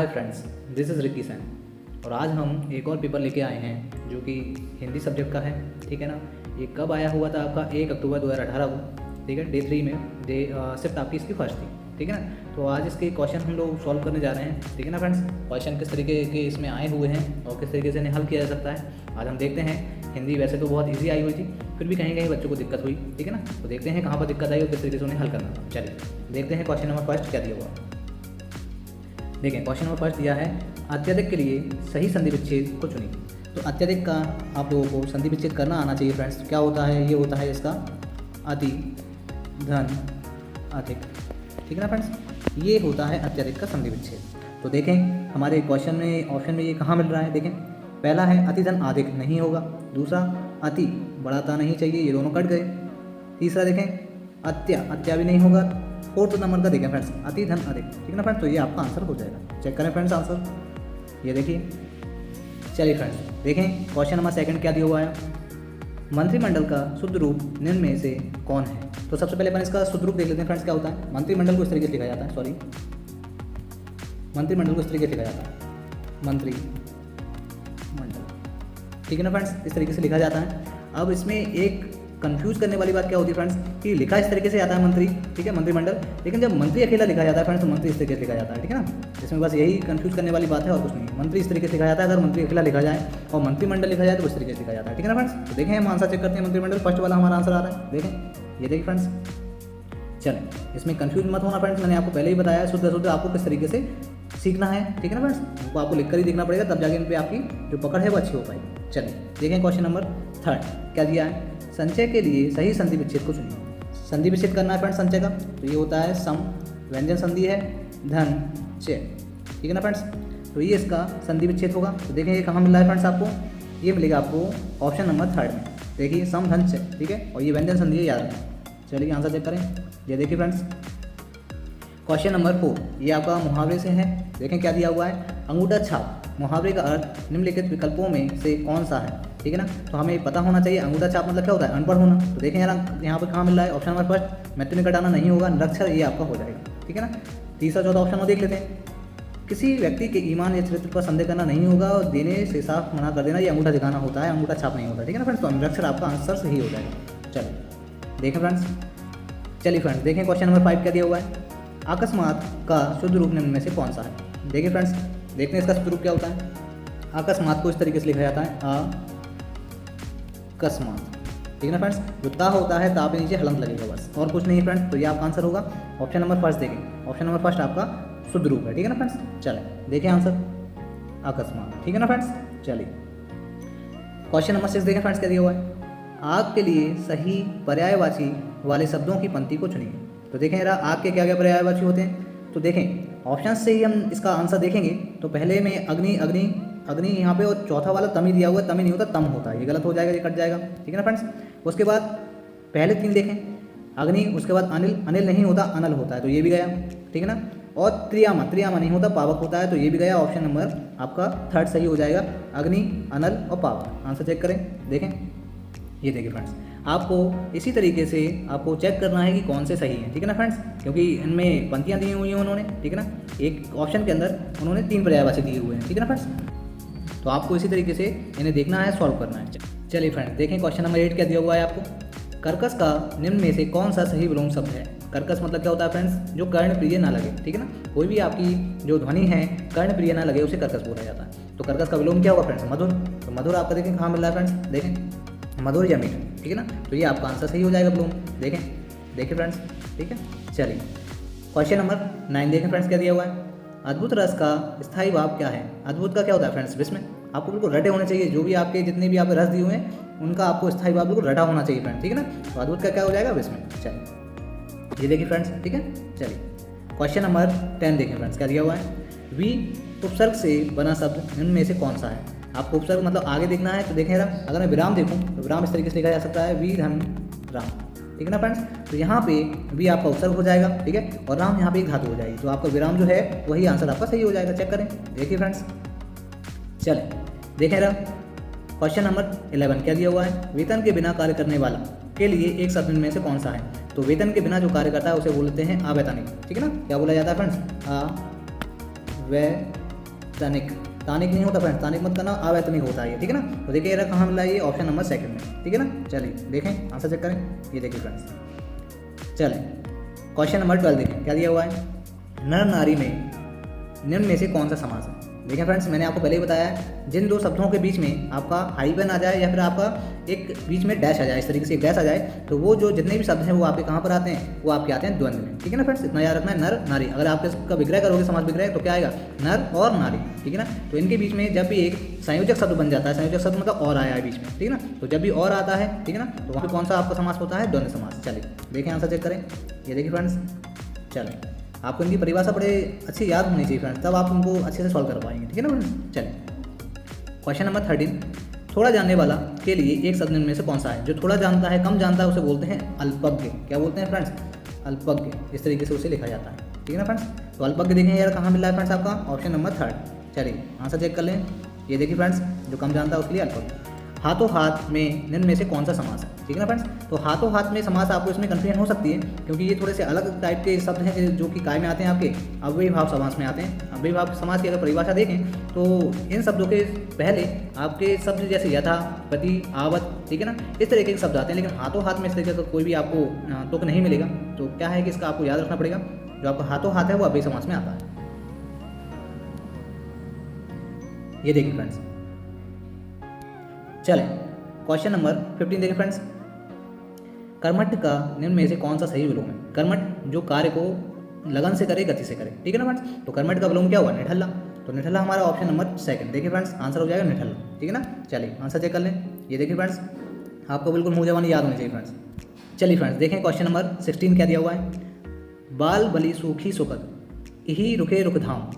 Hi friends, this is Ricky Sain और आज हम एक और पेपर लेके आए हैं जो कि हिंदी सब्जेक्ट का है। ठीक है ना। ये कब आया हुआ था आपका 1 अक्टूबर 2018 को। ठीक है, डे 3 में शिफ्ट आपकी इसकी फर्स्ट थी। ठीक है ना। तो आज इसके क्वेश्चन हम लोग सॉल्व करने जा रहे हैं। ठीक है ना फ्रेंड्स, क्वेश्चन किस तरीके के इसमें आए हुए हैं और किस तरीके से इन्हें हल किया जा सकता है आज हम देखते हैं। हिंदी वैसे तो बहुत ईजी आई हुई थी, फिर भी कहीं कहीं बच्चों को दिक्कत हुई। ठीक है ना। तो देखते हैं कहाँ पर दिक्कत आई और किस तरीके से उन्हें हल करना था। चलिए देखते हैं क्वेश्चन नंबर फर्स्ट क्या दिया हुआ। देखें, क्वेश्चन नंबर फर्स्ट दिया है अत्यधिक के लिए सही संधि विच्छेद को चुनिए। तो अत्यधिक का आप लोगों को संधि विच्छेद करना आना चाहिए फ्रेंड्स। क्या होता है, ये होता है इसका अति धन अधिक। ठीक है ना फ्रेंड्स, ये होता है अत्यधिक का संधि विच्छेद। तो देखें हमारे क्वेश्चन में ऑप्शन में ये कहाँ मिल रहा है। देखें पहला है अति धन अधिक नहीं होगा, दूसरा अति बढ़ाता नहीं चाहिए, ये दोनों कट गए। तीसरा देखें अत्या भी नहीं होगा। फोर्थ नंबर का देखें फ्रेंड्स अति धन अधिक। ठीक है ना फ्रेंड्स, तो ये आपका आंसर हो जाएगा। चेक करें फ्रेंड्स आंसर, ये देखिए। चलिए फ्रेंड्स देखें क्वेश्चन नंबर सेकंड क्या दिया हुआ है। मंत्रिमंडल का शुद्ध रूप निम्न में से कौन है। तो सबसे पहले अपन इसका शुद्ध रूप देख लेते हैं फ्रेंड्स क्या होता है। मंत्रिमंडल को इस तरीके से लिखा जाता है, मंत्रिमंडल को इस तरीके से लिखा जाता है, मंत्रिमंडल। ठीक है ना फ्रेंड्स, इस तरीके से लिखा जाता है। अब इसमें एक कंफ्यूज करने वाली बात क्या होती है फ्रेंड्स कि लिखा इस तरीके से आता है मंत्री, ठीक है, मंत्रिमंडल, लेकिन जब मंत्री अकेला लिखा जाता है फ्रेंड्स तो मंत्री इस तरीके से लिखा जाता है। ठीक है ना, इसमें बस यही कंफ्यूज करने वाली बात है और कुछ नहीं। मंत्री इस तरीके से लिखा जाता है, अगर मंत्री अकेला लिखा जाए और मंत्रिमंडल लिखा जाए तो इस तरीके से लिखा जाता है। ठीक है ना फ्रेंड्स, तो देखें हम आंसर चेक करते हैं। मंत्रिमंडल फर्स्ट वाला हमारा आंसर आ रहा है, देखें, ये देखिए फ्रेंड्स। चलें, इसमें कंफ्यूज मत होना फ्रेंड्स, मैंने आपको पहले ही बताया शुद्ध आपको किस तरीके से सीखना है। ठीक है ना फ्रेंड्स, वो आपको लिखकर ही देखना पड़ेगा, तब जाके इन पर आपकी जो पकड़ है वो अच्छी हो पाएगी। चलिए देखें क्वेश्चन नंबर थर्ड क्या दिया है। संचय के लिए सही संधि विच्छेद को चुनिए। संधि विच्छेद करना है फ्रेंड्स संचय का, तो ये होता है सम, व्यंजन संधि है, धन चय। ठीक है ना फ्रेंड्स, तो ये इसका संधि विच्छेद होगा। तो देखें ये कहाँ मिल रहा है फ्रेंड्स आपको, ये मिलेगा आपको ऑप्शन नंबर थर्ड में। देखिए सम धन चय, ठीक है, और ये व्यंजन संधि है, याद रखें। चलिए आंसर चेक करें, ये देखिए फ्रेंड्स क्वेश्चन नंबर 4, ये आपका मुहावरे से है। देखें क्या दिया हुआ है, अंगूठा छाप। मुहावरे का अर्थ निम्नलिखित विकल्पों में से कौन सा है। ठीक है ना, तो हमें पता होना चाहिए अंगूठा छाप मतलब क्या होता है, अनपढ़ होना। तो देखें यार यहाँ पर कहाँ मिल रहा है, ऑप्शन नंबर फर्स्ट मैथुन घटाना नहीं होगा, निरक्षर, ये आपका हो जाएगा। ठीक है ना, तीसरा चौथा ऑप्शन वो देख लेते हैं। किसी व्यक्ति के ईमान या चरित्र पर संदेह करना नहीं होगा और देने से साफ मना कर देना, ये अंगूठा दिखाना होता है, अंगूठा छाप नहीं होता। ठीक है ना फ्रेंड्स, तो निरक्षर आपका आंसर सही हो जाएगा। चलिए देखें फ्रेंड्स, चलिए फ्रेंड्स देखें क्वेश्चन नंबर 5 क्या दिया हुआ है। अकस्मात का शुद्ध रूप निम्न में से कौन सा है। देखिए फ्रेंड्स, देखते हैं इसका शुद्ध रूप क्या होता है। अकस्मात को इस तरीके से लिखा जाता है अकस्मात। ठीक है ना फ्रेंड्स, जो ता होता है ता पे नीचे हलंत लगेगा बस, और कुछ नहीं फ्रेंड्स। तो ये आपका आंसर होगा ऑप्शन नंबर फर्स्ट। देखें ऑप्शन नंबर फर्स्ट आपका शुद्ध रूप है। ठीक है ना फ्रेंड्स, चलें देखें आंसर अकस्मात। ठीक है ना फ्रेंड्स, चलिए क्वेश्चन नंबर 6 देखें फ्रेंड्स क्या दिया हुआ है। आग के लिए सही पर्यायवाची वाले शब्दों की पंक्ति को चुनिए। तो देखें यार आग के क्या क्या पर्यायवाची होते हैं। तो देखें ऑप्शन से ही हम इसका आंसर देखेंगे। तो पहले में अग्नि अग्नि अग्नि यहाँ पे, और चौथा वाला तमी दिया हुआ है, तमी नहीं होता तम होता है, ये गलत हो जाएगा, ये कट जाएगा। ठीक है ना फ्रेंड्स, उसके बाद पहले 3 देखें अग्नि, उसके बाद अनिल, अनिल नहीं होता अनल होता है, तो ये भी गया। ठीक है ना, और त्रियामा, त्रियामा नहीं होता पावक होता है, तो ये भी गया। ऑप्शन नंबर आपका थर्ड सही हो जाएगा, अग्नि अनल और पावक। आंसर चेक करें, देखें, ये देखिए फ्रेंड्स, आपको इसी तरीके से आपको चेक करना है कि कौन से सही हैं। ठीक है ना फ्रेंड्स, क्योंकि इनमें पंक्तियाँ दी हुई हैं उन्होंने। ठीक है ना, एक ऑप्शन के अंदर उन्होंने 3 पर्यायवाची दिए हुए हैं। ठीक है ना फ्रेंड्स, तो आपको इसी तरीके से इन्हें देखना है, सॉल्व करना है। चलिए फ्रेंड्स देखें क्वेश्चन नंबर 8 क्या दिया हुआ है आपको। कर्कश का निम्न में से कौन सा सही विलोम शब्द है। कर्कश मतलब क्या होता है फ्रेंड्स, जो कर्ण प्रिय ना लगे। ठीक है ना, कोई भी आपकी जो ध्वनि है कर्ण प्रिय ना लगे उसे कर्कश बोला जाता है। तो कर्कश का विलोम क्या होगा फ्रेंड्स, मधुर। तो मधुर आपका देखें कहाँ मिल रहा है फ्रेंड्स, देखें मधुर या मीठ। ठीक है ना, तो ये आपका आंसर सही हो जाएगा विलोम। देखें, देखिए फ्रेंड्स, ठीक है। चलिए क्वेश्चन नंबर 9 देखें फ्रेंड्स क्या दिया हुआ है। अद्भुत रस का स्थायी भाव क्या है। अद्भुत का क्या होता है फ्रेंड्स, विस्मय। आपको बिल्कुल रटे होने चाहिए, जो भी आपके जितने भी आपके रस दिए हुए हैं उनका आपको स्थायी भाव बिल्कुल रटा होना चाहिए फ्रेंड्स। ठीक है ना, तो अद्भुत का क्या हो जाएगा, विस्मय। चलिए ये देखिए फ्रेंड्स, ठीक है। चलिए क्वेश्चन नंबर 10 देखें फ्रेंड्स क्या दिया हुआ है। वी उपसर्ग से बना शब्द निम्न में से कौन सा है। आपको उपसर्ग मतलब आगे देखना है। तो देखें जरा, अगर मैं विराम देखूँ तो विराम इस तरीके से लिखा जा सकता है, वी धन राम। ठीक है ना फ्रेंड्स, तो यहाँ पे वी आपका उपसर्ग हो जाएगा। ठीक है, और राम यहाँ पे एक धातु हो जाएगी, तो आपका विराम जो है वही आंसर आपका सही हो जाएगा। चेक करें, देखिए फ्रेंड्स। चलें देखें जरा क्वेश्चन नंबर 11 क्या दिया हुआ है। वेतन के बिना कार्य करने वाला के लिए एक शब्द में से कौन सा है। तो वेतन के बिना जो कार्य करता है उसे बोलते हैं अवैतनिक। ठीक है ना, क्या बोला जाता है फ्रेंड्स, तनिक, तानिक नहीं होता फ्रेंड्स, तानिक मत करना, अवैतनिक होता है ये, ठीक है ना। तो देखिए कहाँ मिला है ये, ऑप्शन नंबर सेकंड में, ठीक है ना। चलिए देखें आंसर चेक करें, ये देखिए फ्रेंड्स। चलें क्वेश्चन नंबर 12 देखें क्या दिया हुआ है, नर नारी में निम्न में से कौन सा समास है। देखिए फ्रेंड्स मैंने आपको पहले ही बताया है, जिन दो शब्दों के बीच में आपका हाइफन आ जाए या फिर आपका एक बीच में डैश आ जाए, इस तरीके से एक डैश आ जाए, तो वो जो जितने भी शब्द हैं वो आपके कहाँ पर आते हैं, वो आपके आते हैं द्वंद्व में, ठीक है ना फ्रेंड्स। इतना याद रखना है, नर नारी। अगर आप इसका विग्रह करोगे, समास विग्रह, तो क्या आएगा, नर और नारी, ठीक है ना। तो इनके बीच में जब भी एक संयोजक शब्द बन जाता है, संयोजक शब्द मतलब और आया है बीच में, ठीक है ना, तो जब भी और आता है, ठीक है ना, तो वहाँ पर कौन सा आपका समास होता है, द्वंद्व समास। चलिए देखें आंसर चेक करें, ये देखिए फ्रेंड्स। चलें आपको इनकी परिभाषा बड़े अच्छी याद होनी चाहिए फ्रेंड्स, तब आप उनको अच्छे से सॉल्व कर पाएंगे, ठीक है ना फ्रेंड्स। चलें क्वेश्चन नंबर 13, थोड़ा जानने वाला के लिए एक शब्द में से कौन सा है। जो थोड़ा जानता है, कम जानता है, उसे बोलते हैं अल्पज्ञ। क्या बोलते हैं फ्रेंड्स, अल्पज्ञ, इस तरीके से उसे लिखा जाता है, ठीक है ना फ्रेंड्स। तो अल्पज्ञ देखें यार कहाँ मिला है फ्रेंड्स, आपका ऑप्शन नंबर 3। चलिए आंसर चेक कर लें, ये देखिए फ्रेंड्स, जो कम जानता है उसके लिए अल्पज्ञ। हाथों हाथ में निम्न में से कौन सा समास है, ठीक है ना फ्रेंड्स। तो हाथों हाथ में समास आपको इसमें कन्फ्यूजन हो सकती है, क्योंकि ये थोड़े से अलग टाइप के शब्द हैं जो कि काय में आते हैं, आपके अव्ययीभाव समास में आते हैं। अव्ययीभाव समास की अगर परिभाषा देखें तो इन शब्दों के पहले आपके शब्द जैसे यथा, प्रति, आवत, ठीक है ना, इस तरीके के शब्द आते हैं, लेकिन हाथों हाथ में इस तरीके का कोई भी आपको तुक नहीं मिलेगा। तो क्या है कि इसका आपको याद रखना पड़ेगा, जो आपका हाथों हाथ है वो अव्ययी समास में आता है। ये देखिए फ्रेंड्स। चलें क्वेश्चन नंबर 15 देखिए फ्रेंड्स, कर्मठ का निम्न में से कौन सा सही विलोम है। कर्मठ जो कार्य को लगन से करे, गति से करे, ठीक है ना फ्रेंड्स। तो कर्मठ का विलोम क्या हुआ, निठल्ला। तो निठल्ला हमारा ऑप्शन नंबर 2 देखिए फ्रेंड्स, आंसर हो जाएगा निठल्ला, ठीक है ना। चलिए आंसर चेक कर लें, ये देखिए फ्रेंड्स, आपको बिल्कुल मुँह जबानी याद होनी चाहिए फ्रेंड्स। चलिए फ्रेंड्स देखें क्वेश्चन नंबर 16 क्या दिया हुआ है, बाल बली सूखी सुकद यही रुके रुकधाम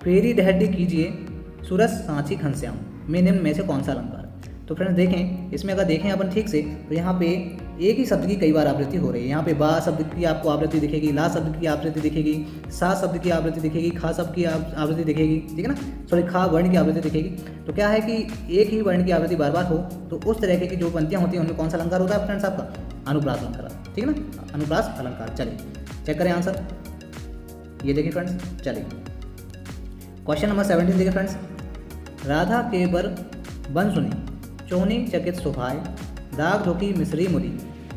फेरी दहड्डी कीजिए सुरस सांची घनश्याम में निम्न में से कौन सा अलंकार। तो फ्रेंड्स देखें, इसमें अगर देखें अपन ठीक से, तो यहाँ पे एक ही शब्द की कई बार आवृत्ति हो रही है। यहाँ पे बा शब्द की आपको आवृत्ति दिखेगी, ला शब्द की आवृत्ति दिखेगी, सा शब्द की आवृत्ति दिखेगी, खा शब्द की आवृत्ति दिखेगी, ठीक है ना, सॉरी खा वर्ण की आवृत्ति दिखेगी। तो क्या है कि एक ही वर्ण की आवृत्ति बार बार हो, तो उस तरह की जो पंक्तियाँ होती हैं उनमें कौन सा अलंकार होता है फ्रेंड्स, आपका अनुप्रास अलंकार, ठीक है ना, अनुप्रास अलंकार। चलिए चेक करें आंसर, ये देखिए फ्रेंड्स। चलिए क्वेश्चन नंबर 17 देखिए फ्रेंड्स, राधा के बर बन सुनी चौनी चकित सुभाए दाग धोखी मिश्री मुदी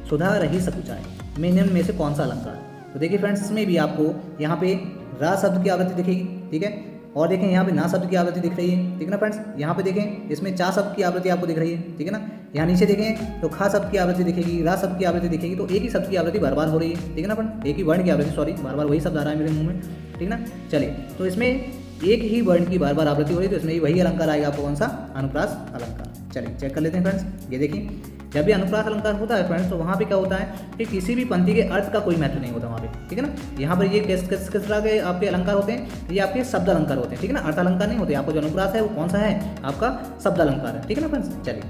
सुधा रही सकुचाए में निम्न में से कौन सा अलंकार। तो देखिए फ्रेंड्स, इसमें भी आपको यहाँ पे रा शब्द की आवृत्ति दिखेगी, ठीक है, और देखें यहाँ पे ना शब्द की आवृत्ति दिख रही है, ठीक है ना फ्रेंड्स। यहाँ पे देखें इसमें चा शब्द की आवृत्ति आपको दिख रही है, ठीक है ना। यहाँ नीचे देखें तो खा शब्द की आवृत्ति दिखेगी, रा शब्द की आवृत्ति दिखेगी। तो एक ही शब्द की आवृत्ति बार बार हो रही है, ठीक है ना फ्रेंड, एक ही वर्ण की आवृत्ति, सॉरी बार बार वही शब्द आ रहा है मेरे मुँह में, ठीक है ना। चलिए तो इसमें एक ही वर्ण की बार बार आवृत्ति हो रही है, तो इसमें वही अलंकार आएगा आपको, कौन सा, अनुप्रास अलंकार। चलिए चेक कर लेते हैं फ्रेंड्स, ये देखिए जब भी अनुप्रास अलंकार होता है फ्रेंड्स, तो वहाँ पे क्या होता है कि किसी भी पंक्ति के अर्थ का कोई महत्व नहीं होता वहाँ पे, ठीक है ना। यहाँ पर ये किस तरह के आपके अलंकार होते हैं, ये आपके शब्द अलंकार होते हैं, ठीक है ना, अर्थ अलंकार नहीं होते। आपको जो अनुप्रास है वो कौन सा है, आपका शब्द अलंकार है, ठीक है ना फ्रेंड्स। चलिए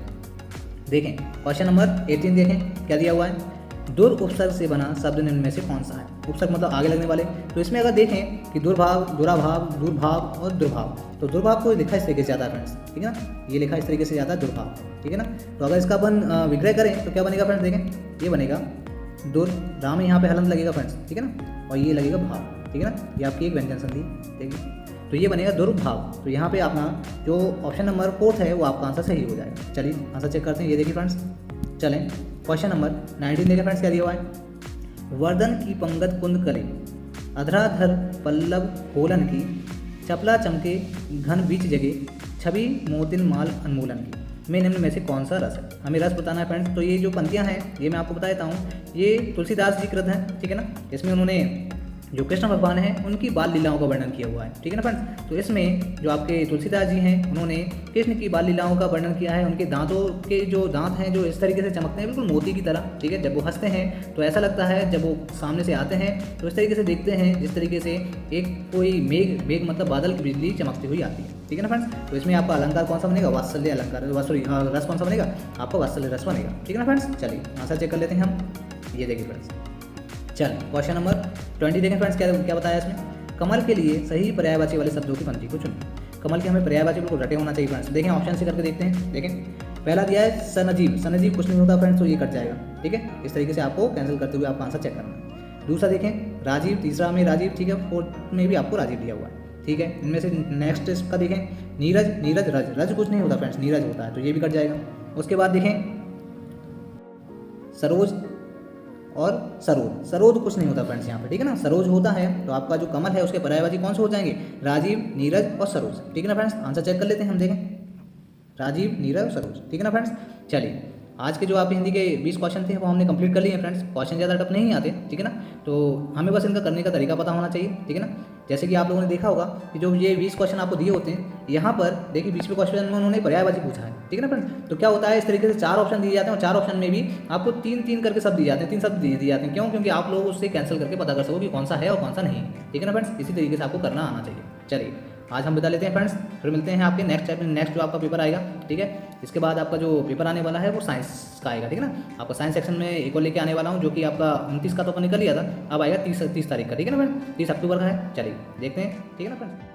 देखें क्वेश्चन नंबर 18 देखें क्या दिया हुआ है, दुर उपसर्ग से बना शब्द निम्न में से कौन सा है। उपसर्ग मतलब आगे लगने वाले। तो इसमें अगर देखें कि दुर्भाव, दुराभाव, दुर्भाव और दुर्भाव, तो दुर्भाव को लिखा इस तरीके से जाता है फ्रेंड्स, ठीक है ना, ये लिखा इस तरीके से जाता है दुर्भाव, ठीक है ना। तो अगर इसका अपन विग्रह करें तो क्या बनेगा फ्रेंड्स, देखें ये बनेगा दुर, राम में यहाँ पे हलंत लगेगा फ्रेंड्स, ठीक है ना, और ये लगेगा भाव, ठीक है ना, ये आपकी एक व्यंजन संधि, ठीक है। तो ये बनेगा दुर्भाव। तो यहाँ पे अपना जो ऑप्शन नंबर 4 है वो आपका आंसर सही हो जाएगा। चलिए आंसर चेक करते हैं, ये देखिए फ्रेंड्स। चलें क्वेश्चन नंबर 19 देखिए फ्रेंड्स क्या दिया हुआ है, वर्धन की पंगत कुंद करे अधराधर पल्लव होलन की चपला चमके घन बीच जगे छवि मोतिन माल अनमोलन की में निम्न में से कौन सा रस है। हमें रस बताना है फ्रेंड्स। तो ये जो पंक्तियाँ हैं ये मैं आपको बता देता हूँ, ये तुलसीदास जी कृत हैं, ठीक है ना। इसमें उन्होंने जो कृष्ण भगवान हैं उनकी बाल लीलाओं का वर्णन किया हुआ है, ठीक है ना फ्रेंड्स। तो इसमें जो आपके तुलसीदास जी हैं उन्होंने कृष्ण की बाल लीलाओं का वर्णन किया है। उनके दांतों के जो दांत हैं जो इस तरीके से चमकते हैं बिल्कुल मोती की तरह, ठीक है। जब वो हंसते हैं तो ऐसा लगता है, जब वो सामने से आते हैं तो इस तरीके से देखते हैं जिस तरीके से एक कोई मेघ मतलब बादल की बिजली चमकती हुई आती है, ठीक है ना फ्रेंड्स। तो इसमें आपका अलंकार कौन सा बनेगा, वात्सल्य अलंकार, सॉरी रस कौन सा बनेगा, आपका वात्सल्य रस बनेगा, ठीक है ना फ्रेंड्स। चलिए आंसर चेक कर लेते हैं हम, ये देखिए फ्रेंड्स। चल क्वेश्चन नंबर 20 देखें फ्रेंड्स क्या बताया इसमें, कमल के लिए सही पर्यायवाची वाले शब्दों की पंक्ति को चुनें। कमल के हमें पर्यायवाची बिल्कुल रटे होना चाहिए फ्रेंड्स। देखें ऑप्शन से करके देखते हैं। देखें पहला दिया है सनजीव, सनजीव कुछ नहीं होता फ्रेंड्स, तो ये कट जाएगा, ठीक है। इस तरीके से आपको कैंसिल करते हुए आपका आंसर चेक करना है। दूसरा देखें राजीव, तीसरा में राजीव, ठीक है। फोर्थ में भी आपको राजीव दिया हुआ है, ठीक है। इनमें से नेक्स्ट इसका देखें, नीरज, नीरज रज, रज कुछ नहीं होता फ्रेंड्स, नीरज होता है, तो ये भी कट जाएगा। उसके बाद देखें सरोज और सरोद, सरोद कुछ नहीं होता फ्रेंड्स यहाँ पे, ठीक है ना। सरोज होता है तो आपका जो कमल है उसके पर्यायवाची कौन से हो जाएंगे, राजीव, नीरज और सरोज, ठीक है ना फ्रेंड्स। आंसर चेक कर लेते हैं हम, देखें राजीव, नीरज और सरोज, ठीक है ना फ्रेंड्स। चलिए आज के जो आपके हिंदी के 20 क्वेश्चन थे वो हमने कंप्लीट कर लिए हैं फ्रेंड्स। क्वेश्चन ज़्यादा टफ नहीं आते, ठीक है ना, तो हमें बस इनका करने का तरीका पता होना चाहिए, ठीक है ना। जैसे कि आप लोगों ने देखा होगा कि जो ये 20 क्वेश्चन आपको दिए होते हैं, यहाँ पर देखिए 20वें क्वेश्चन में उन्होंने पर्यायवाची पूछा है, ठीक है ना फ्रेंड्स। तो क्या होता है, इस तरीके से 4 ऑप्शन दिए जाते हैं और 4 ऑप्शन में भी आपको 3-3 करके सब दिए जाते हैं, 3 शब्द दिए जाते हैं। क्यों? क्योंकि आप लोग उससे कैंसिल करके पता कर सको कि कौन सा है और कौन सा नहीं, ठीक है ना फ्रेंड्स। इसी तरीके से आपको करना आना चाहिए। चलिए आज हम बता लेते हैं फ्रेंड्स, फिर मिलते हैं आपके नेक्स्ट चैप्टर, नेक्स्ट जो आपका पेपर आएगा, ठीक है। इसके बाद आपका जो पेपर आने वाला है वो साइंस का आएगा, ठीक है ना। आपका साइंस सेक्शन में एक और लेके आने वाला हूँ, जो कि आपका 29 का तो अपन निकल लिया था, अब आएगा 30 तारीख का, ठीक है ना फ्रेंड, 30 अक्टूबर का है। चलिए देखते हैं, ठीक है ना फ्रेंड।